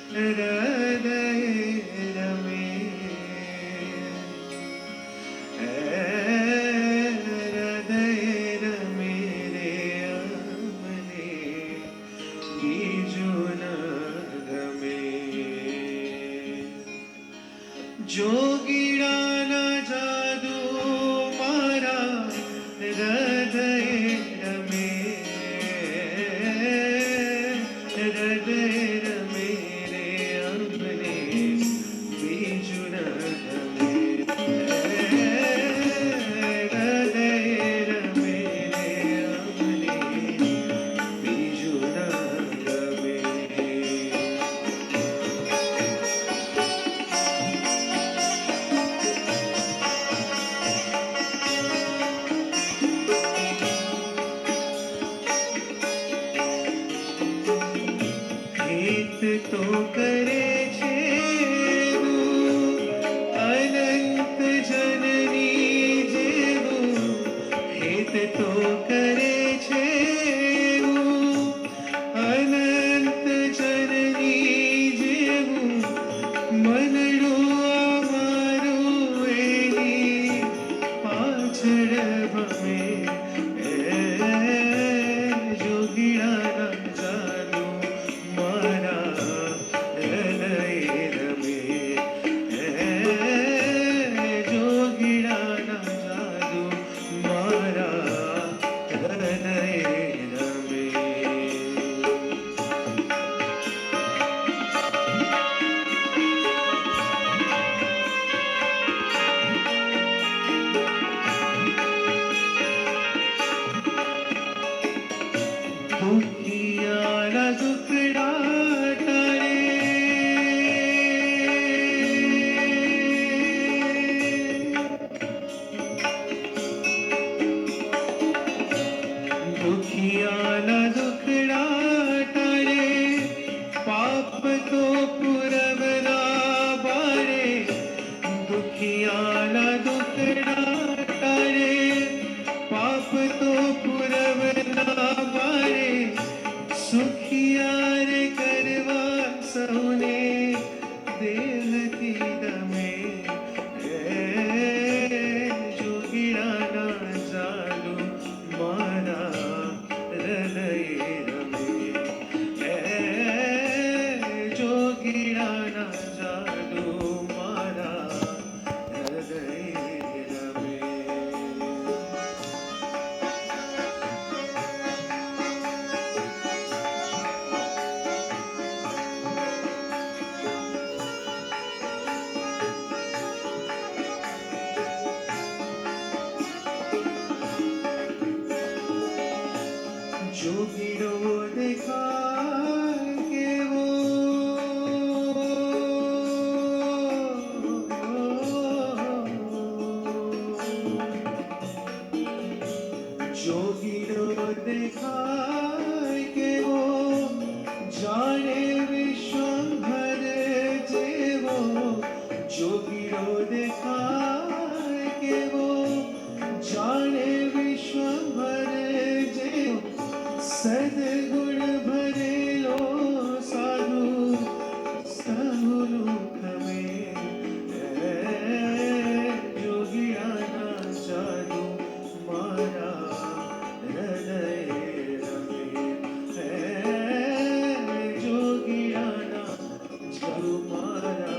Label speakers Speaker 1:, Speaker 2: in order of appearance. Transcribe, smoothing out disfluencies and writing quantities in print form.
Speaker 1: હૃદય રમે હૃદય રમે રે અમને બીજું ન ગમે જોગીડાના જાદુ મારા હૃદય રમે હૃદય રમે રે અમને બીજું ન ગમે હૃદય રમે રે અમને બીજું ન ગમે હિત તો કરે છે અનંત જનની જેવું હિત તો કરે છે અનંત જનની જેવું મનડું અમારું એની પાછળ ભમે જોગીડાના જાદુ મારા હૃદય રમે જોગીડાના જાદુ મારા હૃદય રમે દુખિયાના દુખડા ટળે દુખિયાના દુખડા ટળે પાપ તો પુરવના બાળે દુખિયાના દુખડા ટળે પાપ તો પુરવના બાળે સુખિયાર કરવા સૌને દેહથી ગમે જોગીડાના જાદુ મારા હૃદય રમે જોગીડાના જાદુ મારા હૃદય રમે જોગીડો દેખાય કેવો જોગીડો દેખાય કેવો જાણે વિશ્વંભર જેવો જોગીડો દેખાય કેવો જાણે વિશ્વંભર જેવો સદગુણ ભરેલો સાધુ સહુનું ખમે જોગીડાના જાદુ મારા હૃદય રમે જોગીડાના જાદુ મારા